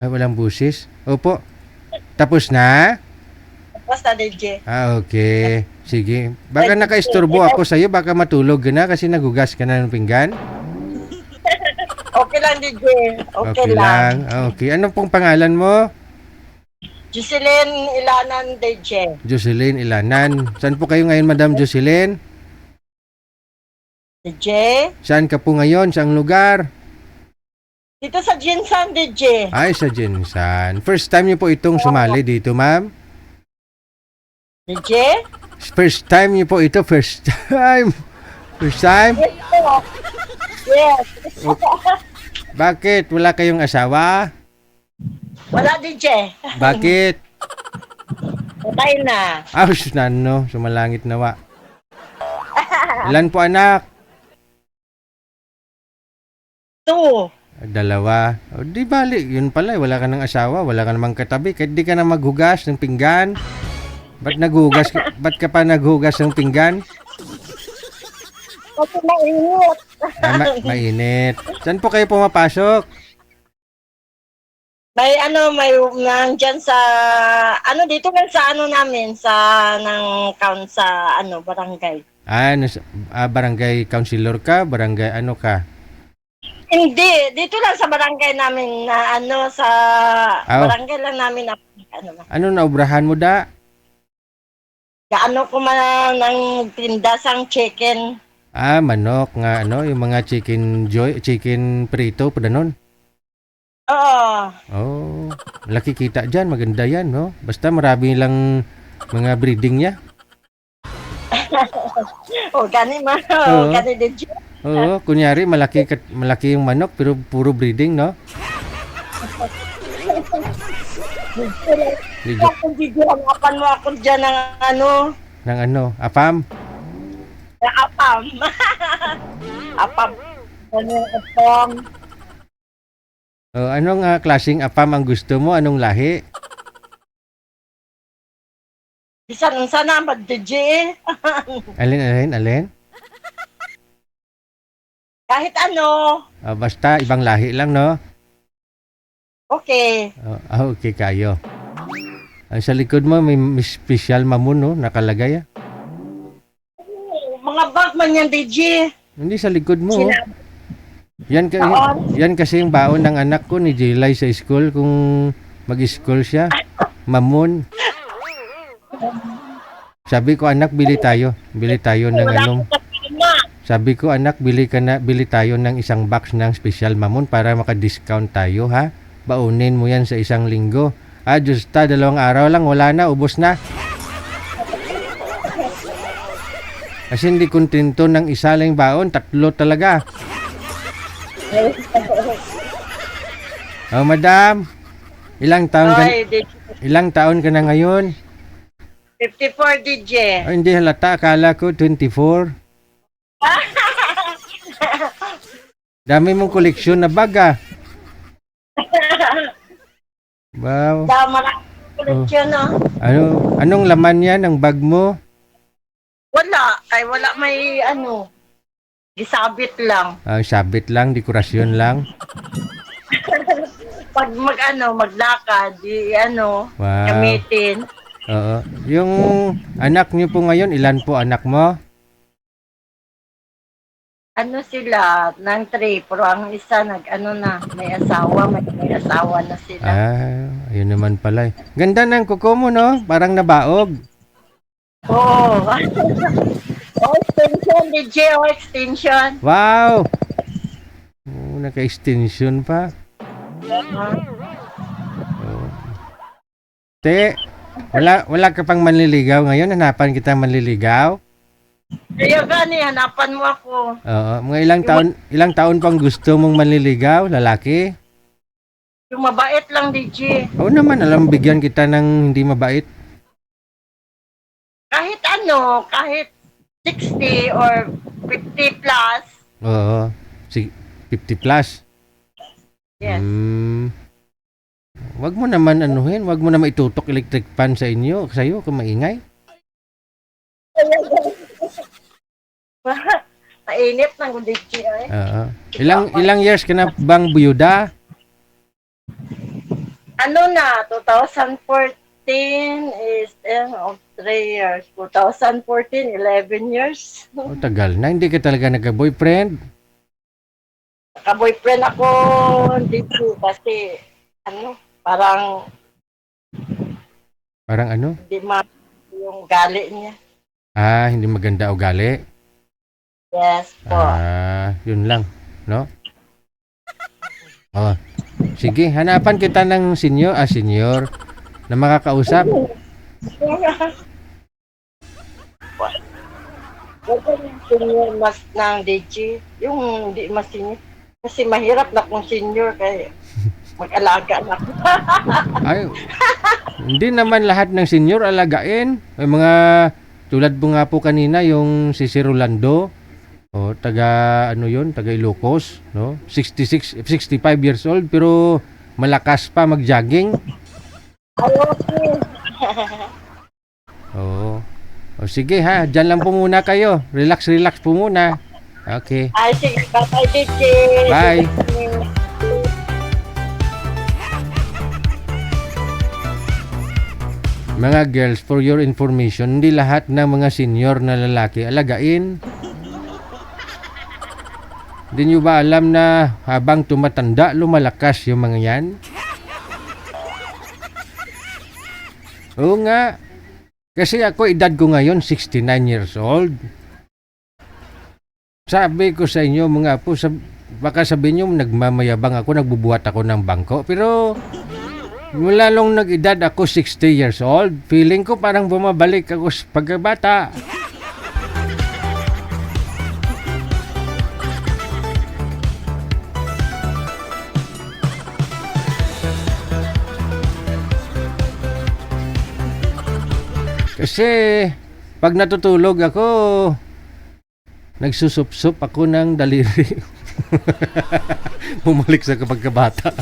Ay, walang busis? Opo. Tapos na? Basta DJ. Okay. Sige. Baka nakaisturbo ako sa'yo. Baka matulog ka na kasi nagugas ka na ng pinggan. Okay lang DJ. Okay Okay lang. lang. Okay. Ano pong pangalan mo? Jocelyn Ilanan DJ. Jocelyn Ilanan. Saan po kayo ngayon, Madam Jocelyn? DJ? Saan ka po ngayon? Saang lugar? Dito sa Jinsan DJ. Ay, sa Jinsan. First time niyo po itong sumali dito, ma'am? DJ? First time niyo po ito? First time? First time? Yes po. Yes. Bakit? Wala kayong asawa? Wala DJ. Bakit? Patay na. Nano, sumalangit nawa. Ilan po anak? 2. Dalawa. O, di bali, yun pala, wala ka ng asawa, wala ka namang katabi, kahit di ka na maghugas ng pinggan. Ba't ka pa naghugas ng pinggan? Kasi mainit. Mainit. Saan po kayo pumapasok? May nandyan sa, dito lang sa namin, sa barangay. Barangay councilor ka? Barangay ano ka? Hindi, dito lang sa barangay namin na barangay lang namin na Ano na obrahan mo da? gaano ko man ng tinda sang chicken. Manok nga yung mga chicken prito pa nun. Oo. Oh, laki kita dyan, maganda yan, no? Basta marami lang mga breeding niya. Gani man. Oo. Gani din. Oo, kunyari malaki yung manok pero puro breeding, no? Kung gigilangapan mo ako dyan ng Ng apam? ng apam. Apam. Apam. Anong klaseng apam ang gusto mo? Anong lahi? Bisan sana mag-DJ. Alin? Kahit Basta ibang lahi lang, no? okay. Okay kayo. Sa likod mo may special mamon, no? Nakalagay, Mga bag man yan, DJ. Hindi sa likod mo. Sinabi. Yan, yan kasi yung baon ng anak ko ni Jelay sa school kung mag-school siya. Mamon. Sabi ko, anak, bili tayo. Bili tayo ng Wala ko kasama. Sabi ko, anak, bili tayo ng isang box ng special mamon para maka-discount tayo, ha? Baunin mo yan sa isang linggo. Justa, 2 araw lang, wala na, ubos na. Kasi hindi kontento ng isa lang baon, 3 talaga. Madam, ilang taon ka na ngayon? 54 DJ. Hindi halata, akala ko 24. Dami mong koleksyon na baga. Wow. Dama koleksyon Anong laman yan ng bag mo? Wala. Ay wala may gisabit lang. Sabit lang, dekorasyon lang. Pag maglakad, Wow. gamitin. Oo. Yung anak niyo po ngayon, ilan po anak mo? Sila, ng 3, pero ang isa may asawa na sila. Ayun naman pala. Ganda ng kuko mo, no? Parang nabaog. Oo. Extension, DJ, extension. Wow! Naka-extension pa. Te, wala ka pang manliligaw ngayon? Hanapan kita manliligaw? Kaya gani, hanapan mo ako. Oo. Mga ilang taon pang gusto mong manliligaw, lalaki? Yung mabait lang, DJ. Oo naman, alam bigyan kita ng hindi mabait. Kahit kahit 60 or 50 plus. Oo. 50 plus. Yes. Wag mo naman wag mo naman itutok electric fan sa'yo kung maingay. Mainit ng DJ ay. Oo. Ilang years ka na bang buyuda? Ano na, 2014 is of 3 years. 2014, 11 years. O, tagal na. Hindi ka talaga nagka-boyfriend? Ka-boyfriend ako dito kasi ano, parang Parang ano? di ma yung gali niya. Hindi maganda ugali. Yes po. Yun lang, no? Oh, sige, hanapan kita ng senior na makakausap. Huwag yung senior mas ng DG. Yung hindi mas senior. Kasi mahirap na kung senior kaya mag-alaga na ako. Ay, hindi naman lahat ng senior alagain. May mga tulad mo nga po kanina yung si Sir Rolando. O taga ano yun, taga Ilocos, no? 65 years old pero malakas pa mag-jogging. Okay. Oo. O sige ha, diyan lang po muna kayo. Relax po muna. Okay. Ay, sige. Bye, DG. Bye. Mga girls, for your information, hindi lahat ng mga senior na lalaki alagain. Hindi nyo ba alam na habang tumatanda, lumalakas yung mga yan? Oo nga. Kasi ako, edad ko ngayon, 69 years old. Sabi ko sa inyo, mga apo, baka sabihin nyo, nagmamayabang ako, nagbubuhat ako ng bangko. Pero, mula nung nag-edad ako 60 years old, feeling ko parang bumabalik ako sa pagkabata. Kasi pag natutulog ako, nagsusup-sup ako ng daliri. Bumalik sa kapagkabata.